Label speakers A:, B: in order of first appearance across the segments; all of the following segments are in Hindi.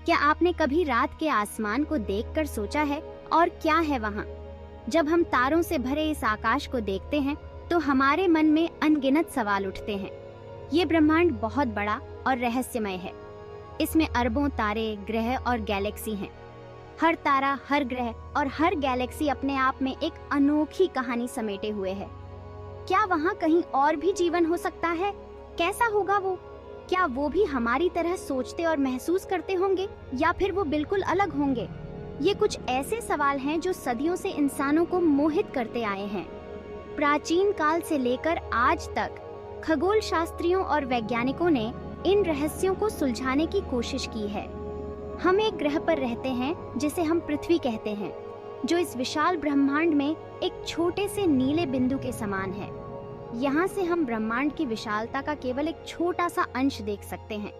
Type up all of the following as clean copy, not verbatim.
A: क्या आपने कभी रात के आसमान को देखकर सोचा है और क्या है वहाँ? जब हम तारों से भरे इस आकाश को देखते हैं तो हमारे मन में अनगिनत सवाल उठते हैं। ये ब्रह्मांड बहुत बड़ा और रहस्यमय है। इसमें अरबों तारे, ग्रह और गैलेक्सी हैं। हर तारा, हर ग्रह और हर गैलेक्सी अपने आप में एक अनोखी कहानी समेटे हुए है। क्या वहाँ कहीं और भी जीवन हो सकता है? कैसा होगा वो? क्या वो भी हमारी तरह सोचते और महसूस करते होंगे या फिर वो बिल्कुल अलग होंगे? ये कुछ ऐसे सवाल हैं जो सदियों से इंसानों को मोहित करते आए हैं। प्राचीन काल से लेकर आज तक खगोल शास्त्रियों और वैज्ञानिकों ने इन रहस्यों को सुलझाने की कोशिश की है। हम एक ग्रह पर रहते हैं जिसे हम पृथ्वी कहते हैं, जो इस विशाल ब्रह्मांड में एक छोटे से नीले बिंदु के समान है। यहाँ से हम ब्रह्मांड की विशालता का केवल एक छोटा सा अंश देख सकते हैं,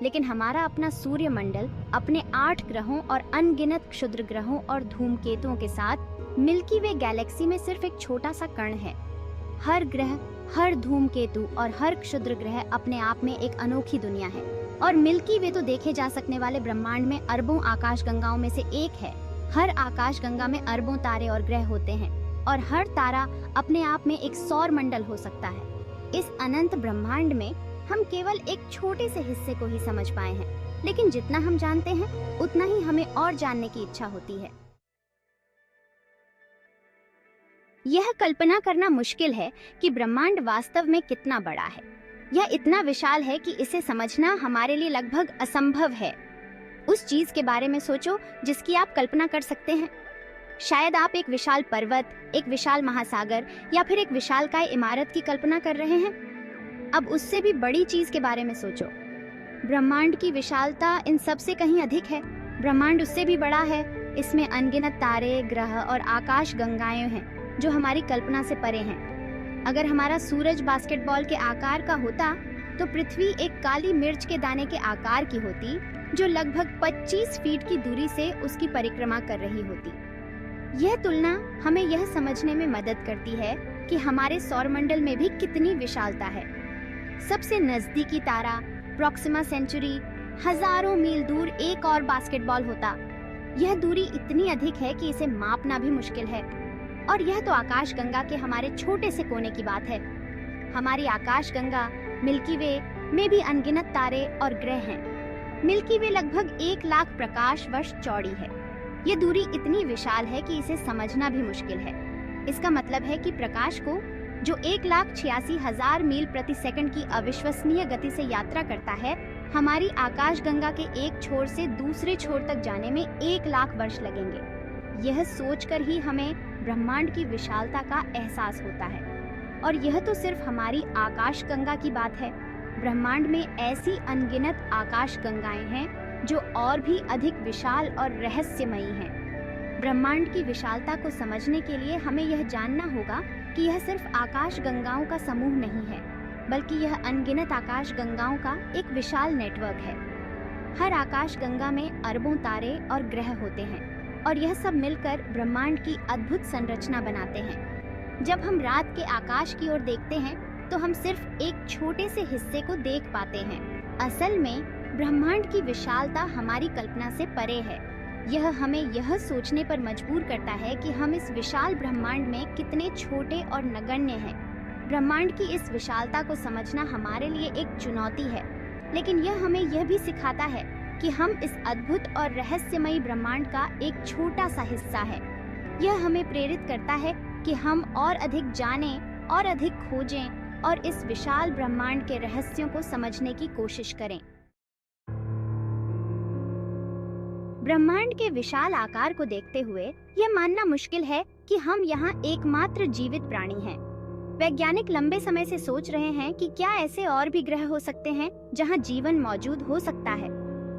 A: लेकिन हमारा अपना सूर्यमंडल अपने 8 ग्रहों और अनगिनत क्षुद्र ग्रहों और धूमकेतुओं के साथ मिल्की वे गैलेक्सी में सिर्फ एक छोटा सा कण है। हर ग्रह, हर धूमकेतु और हर क्षुद्र ग्रह अपने आप में एक अनोखी दुनिया है और मिल्की वे तो देखे जा सकने वाले ब्रह्मांड में अरबों आकाशगंगाओं में से एक है। हर आकाशगंगा में अरबों तारे और ग्रह होते हैं और हर तारा अपने आप में एक सौर मंडल हो सकता है। इस अनंत ब्रह्मांड में हम केवल एक छोटे से हिस्से को ही समझ पाए हैं, लेकिन जितना हम जानते हैं उतना ही हमें और जानने की इच्छा होती है। यह कल्पना करना मुश्किल है कि ब्रह्मांड वास्तव में कितना बड़ा है। यह इतना विशाल है कि इसे समझना हमारे लिए लगभग असंभव है। उस चीज के बारे में सोचो जिसकी आप कल्पना कर सकते हैं। शायद आप एक विशाल पर्वत, एक विशाल महासागर या फिर एक विशालकाय इमारत की कल्पना कर रहे हैं। अब उससे भी बड़ी चीज के बारे में सोचो। ब्रह्मांड की विशालता इन सब से कहीं अधिक है। ब्रह्मांड उससे भी बड़ा है। इसमें अनगिनत तारे, ग्रह और आकाश गंगाएं हैं जो हमारी कल्पना से परे हैं। अगर हमारा सूरज बास्केटबॉल के आकार का होता तो पृथ्वी एक काली मिर्च के दाने के आकार की होती, जो लगभग 25 फीट की दूरी से उसकी परिक्रमा कर रही होती। यह तुलना हमें यह समझने में मदद करती है कि हमारे सौरमंडल में भी कितनी विशालता है। सबसे नजदीकी तारा प्रॉक्सिमा सेंचुरी हजारों मील दूर एक और बास्केटबॉल होता। यह दूरी इतनी अधिक है कि इसे मापना भी मुश्किल है। और यह तो आकाशगंगा के हमारे छोटे से कोने की बात है। हमारी आकाशगंगा मिल्की वे में भी अनगिनत तारे और ग्रह हैं। मिल्की वे लगभग 1 लाख प्रकाश वर्ष चौड़ी है। ये दूरी इतनी विशाल है कि इसे समझना भी मुश्किल है। इसका मतलब है कि प्रकाश को, जो 1,86,000 मील प्रति सेकंड की अविश्वसनीय गति से यात्रा करता है, हमारी आकाशगंगा के एक छोर से दूसरे छोर तक जाने में 1 लाख वर्ष लगेंगे। यह सोचकर ही हमें ब्रह्मांड की विशालता का एहसास होता है। और यह तो सिर्फ हमारी आकाशगंगा की बात है। ब्रह्मांड में ऐसी अनगिनत आकाशगंगाएं हैं जो और भी अधिक विशाल और रहस्यमयी हैं। ब्रह्मांड की विशालता को समझने के लिए हमें यह जानना होगा कि यह सिर्फ आकाशगंगाओं का समूह नहीं है, बल्कि यह अनगिनत आकाशगंगाओं का एक विशाल नेटवर्क है। हर आकाशगंगा में अरबों तारे और ग्रह होते हैं और यह सब मिलकर ब्रह्मांड की अद्भुत संरचना बनाते हैं। जब हम रात के आकाश की ओर देखते हैं तो हम सिर्फ एक छोटे से हिस्से को देख पाते हैं। असल में ब्रह्मांड की विशालता हमारी कल्पना से परे है। यह हमें यह सोचने पर मजबूर करता है कि हम इस विशाल ब्रह्मांड में कितने छोटे और नगण्य हैं। ब्रह्मांड की इस विशालता को समझना हमारे लिए एक चुनौती है, लेकिन यह हमें यह भी सिखाता है कि हम इस अद्भुत और रहस्यमयी ब्रह्मांड का एक छोटा सा हिस्सा है। यह हमें प्रेरित करता है कि हम और अधिक जानें और अधिक खोजें और इस विशाल ब्रह्मांड के रहस्यों को समझने की कोशिश करें। ब्रह्मांड के विशाल आकार को देखते हुए यह मानना मुश्किल है कि हम यहाँ एकमात्र जीवित प्राणी हैं। वैज्ञानिक लंबे समय से सोच रहे हैं कि क्या ऐसे और भी ग्रह हो सकते हैं जहाँ जीवन मौजूद हो सकता है।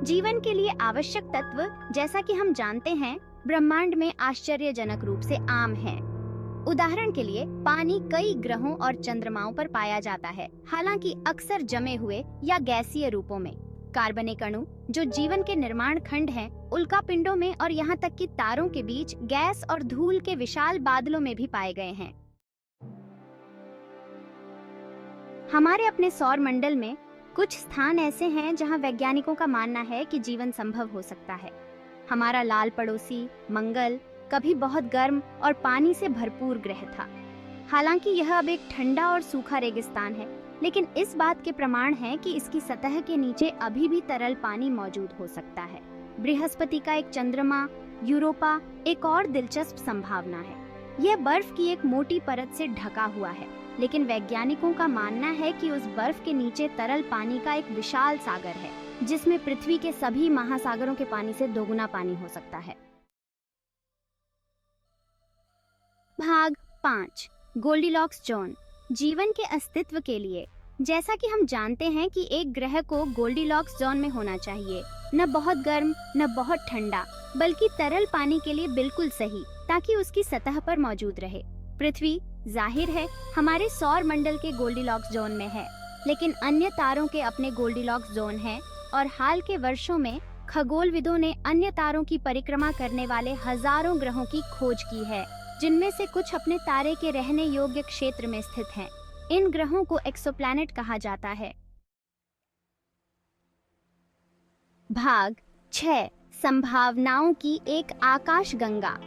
A: जीवन के लिए आवश्यक तत्व, जैसा कि हम जानते हैं, ब्रह्मांड में आश्चर्यजनक रूप से आम हैं। उदाहरण के लिए पानी कई ग्रहों और चंद्रमाओं पर पाया जाता है, हालांकि अक्सर जमे हुए या गैसीय रूपों में। कार्बनिक अणु, जो जीवन के निर्माण खंड हैं, उल्कापिंडों में और यहाँ तक कि तारों के बीच गैस और धूल के विशाल बादलों में भी पाए गए हैं। हमारे अपने सौर मंडल में कुछ स्थान ऐसे हैं जहां वैज्ञानिकों का मानना है कि जीवन संभव हो सकता है। हमारा लाल पड़ोसी मंगल कभी बहुत गर्म और पानी से भरपूर ग्रह था। हालांकि यह अब एक ठंडा और सूखा रेगिस्तान है, लेकिन इस बात के प्रमाण हैं कि इसकी सतह के नीचे अभी भी तरल पानी मौजूद हो सकता है। बृहस्पति का एक चंद्रमा यूरोपा एक और दिलचस्प संभावना है। यह बर्फ की एक मोटी परत से ढका हुआ है, लेकिन वैज्ञानिकों का मानना है कि उस बर्फ के नीचे तरल पानी का एक विशाल सागर है, जिसमें पृथ्वी के सभी महासागरों के पानी से दोगुना पानी हो सकता है। भाग 5 गोल्डीलॉक्स जोन। जीवन के अस्तित्व के लिए जैसा कि हम जानते हैं कि एक ग्रह को गोल्डीलॉक्स जोन में होना चाहिए, न बहुत गर्म न बहुत ठंडा, बल्कि तरल पानी के लिए बिल्कुल सही, ताकि उसकी सतह पर मौजूद रहे। पृथ्वी जाहिर है हमारे सौर मंडल के गोल्डीलॉक्स जोन में है, लेकिन अन्य तारों के अपने गोल्डीलॉक्स जोन हैं और हाल के वर्षों में खगोलविदों ने अन्य तारों की परिक्रमा करने वाले हजारों ग्रहों की खोज की है, जिनमें से कुछ अपने तारे के रहने योग्य क्षेत्र में स्थित हैं। इन ग्रहों को एक्सोप्लैनेट कहा जाता है। भाग 6 संभावनाओं की एक आकाशगंगा।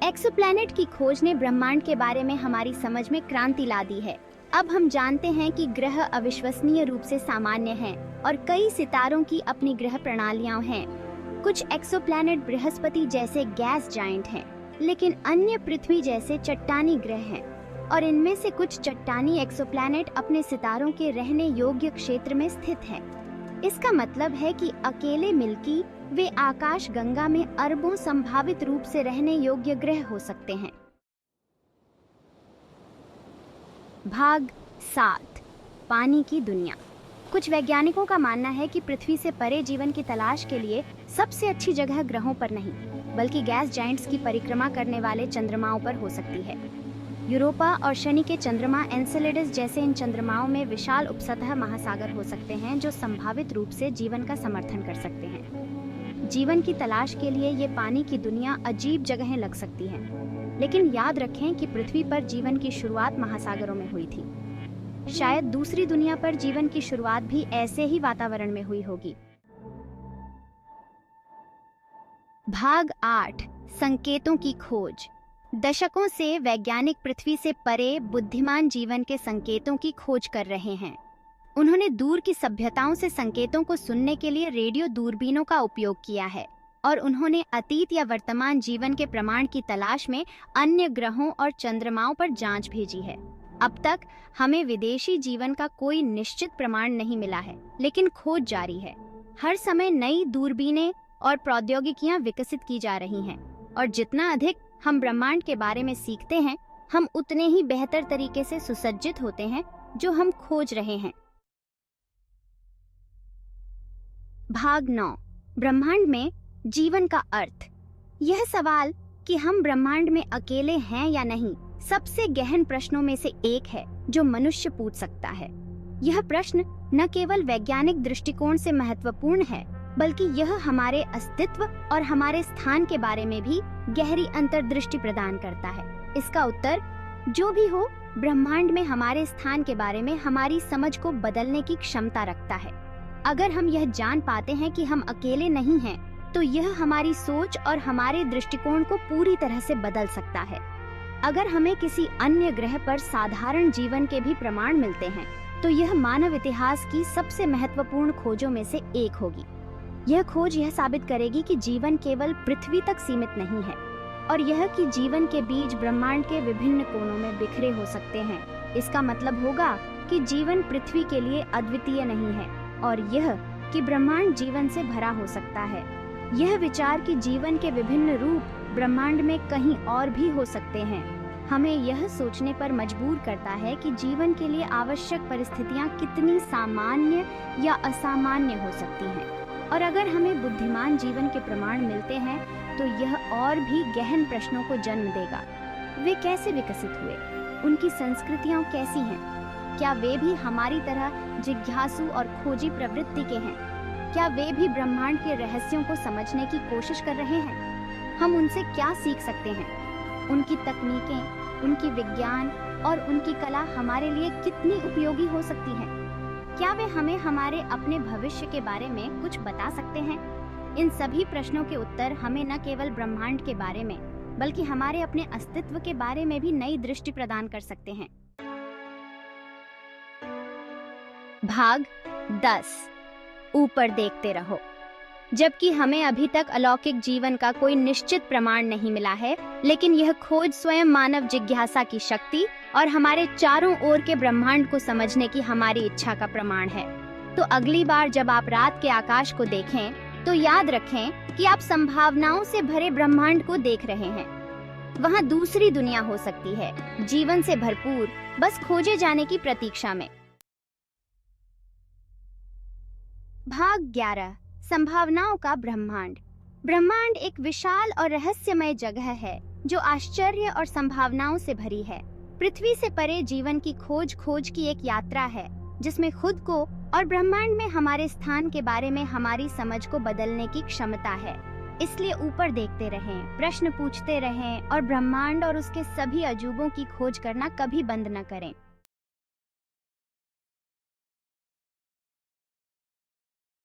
A: एक्सोप्लैनेट की खोज ने ब्रह्मांड के बारे में हमारी समझ में क्रांति ला दी है। अब हम जानते हैं कि ग्रह अविश्वसनीय रूप से सामान्य हैं और कई सितारों की अपनी ग्रह प्रणालियां हैं। कुछ एक्सोप्लैनेट बृहस्पति जैसे गैस जायंट हैं, लेकिन अन्य पृथ्वी जैसे चट्टानी ग्रह हैं, और इनमें से कुछ चट्टानी एक्सोप्लैनेट अपने सितारों के रहने योग्य क्षेत्र में स्थित हैं। इसका मतलब है कि अकेले मिल्की वे आकाश गंगा में अरबों संभावित रूप से रहने योग्य ग्रह हो सकते हैं। भाग 7 पानी की दुनिया। कुछ वैज्ञानिकों का मानना है कि पृथ्वी से परे जीवन की तलाश के लिए सबसे अच्छी जगह ग्रहों पर नहीं, बल्कि गैस जायंट्स की परिक्रमा करने वाले चंद्रमाओं पर हो सकती है। यूरोपा और शनि के चंद्रमा एन्सेलेडस जैसे इन चंद्रमाओं में विशाल उपसतह महासागर हो सकते हैं, जो संभावित रूप से जीवन का समर्थन कर सकते हैं। जीवन की तलाश के लिए ये पानी की दुनिया अजीब जगहें लग सकती हैं, लेकिन याद रखें कि पृथ्वी पर जीवन की शुरुआत महासागरों में हुई थी। शायद दूसरी दुनिया पर जीवन की शुरुआत भी ऐसे ही वातावरण में हुई होगी। भाग 8 संकेतों की खोज। दशकों से वैज्ञानिक पृथ्वी से परे बुद्धिमान जीवन के संकेतों की खोज कर रहे हैं। उन्होंने दूर की सभ्यताओं से संकेतों को सुनने के लिए रेडियो दूरबीनों का उपयोग किया है, और उन्होंने अतीत या वर्तमान जीवन के प्रमाण की तलाश में अन्य ग्रहों और चंद्रमाओं पर जांच भेजी है। अब तक हमें विदेशी जीवन का कोई निश्चित प्रमाण नहीं मिला है, लेकिन खोज जारी है। हर समय नई दूरबीनें और प्रौद्योगिकियां विकसित की जा रही हैं, और जितना अधिक हम ब्रह्मांड के बारे में सीखते हैं, हम उतने ही बेहतर तरीके से सुसज्जित होते हैं जो हम खोज रहे हैं। भाग 9 ब्रह्मांड में जीवन का अर्थ। यह सवाल कि हम ब्रह्मांड में अकेले हैं या नहीं, सबसे गहन प्रश्नों में से एक है जो मनुष्य पूछ सकता है। यह प्रश्न न केवल वैज्ञानिक दृष्टिकोण से महत्वपूर्ण है, बल्कि यह हमारे अस्तित्व और हमारे स्थान के बारे में भी गहरी अंतर्दृष्टि प्रदान करता है। इसका उत्तर जो भी हो, ब्रह्मांड में हमारे स्थान के बारे में हमारी समझ को बदलने की क्षमता रखता है। अगर हम यह जान पाते हैं कि हम अकेले नहीं हैं, तो यह हमारी सोच और हमारे दृष्टिकोण को पूरी तरह से बदल सकता है। अगर हमें किसी अन्य ग्रह पर साधारण जीवन के भी प्रमाण मिलते हैं, तो यह मानव इतिहास की सबसे महत्वपूर्ण खोजों में से एक होगी। यह खोज यह साबित करेगी कि जीवन केवल पृथ्वी तक सीमित नहीं है, और यह कि जीवन के बीज ब्रह्मांड के विभिन्न कोनों में बिखरे हो सकते हैं। इसका मतलब होगा कि जीवन पृथ्वी के लिए अद्वितीय नहीं है, और यह कि ब्रह्मांड जीवन से भरा हो सकता है। यह विचार कि जीवन के विभिन्न रूप ब्रह्मांड में कहीं और भी हो सकते हैं, हमें यह सोचने पर मजबूर करता है कि जीवन के लिए आवश्यक परिस्थितियां कितनी सामान्य या असामान्य हो सकती हैं। और अगर हमें बुद्धिमान जीवन के प्रमाण मिलते हैं, तो यह और भी गहन प्रश्नों को जन्म देगा। वे कैसे विकसित हुए? उनकी संस्कृतियां कैसी हैं? क्या वे भी हमारी तरह जिज्ञासु और खोजी प्रवृत्ति के हैं? क्या वे भी ब्रह्मांड के रहस्यों को समझने की कोशिश कर रहे हैं? हम उनसे क्या सीख सकते हैं? उनकी तकनीकें, उनकी विज्ञान और उनकी कला हमारे लिए कितनी उपयोगी हो सकती है? क्या वे हमें हमारे अपने भविष्य के बारे में कुछ बता सकते हैं? इन सभी प्रश्नों के उत्तर हमें न केवल ब्रह्मांड के बारे में बल्कि हमारे अपने अस्तित्व के बारे में भी नई दृष्टि प्रदान कर सकते हैं। भाग 10। ऊपर देखते रहो। जबकि हमें अभी तक अलौकिक जीवन का कोई निश्चित प्रमाण नहीं मिला है, लेकिन यह खोज स्वयं मानव जिज्ञासा की शक्ति और हमारे चारों ओर के ब्रह्मांड को समझने की हमारी इच्छा का प्रमाण है। तो अगली बार जब आप रात के आकाश को देखें, तो याद रखें कि आप संभावनाओं से भरे ब्रह्मांड को देख रहे हैं। वहां दूसरी दुनिया हो सकती है, जीवन से भरपूर, बस खोजे जाने की प्रतीक्षा में। भाग 11। संभावनाओं का ब्रह्मांड। ब्रह्मांड एक विशाल और रहस्यमय जगह है जो आश्चर्य और संभावनाओं से भरी है। पृथ्वी से परे जीवन की खोज की एक यात्रा है जिसमें खुद को और ब्रह्मांड में हमारे स्थान के बारे में हमारी समझ को बदलने की क्षमता है। इसलिए ऊपर देखते रहें, प्रश्न पूछते रहें और ब्रह्मांड और उसके सभी अजूबों की खोज करना कभी बंद न करें।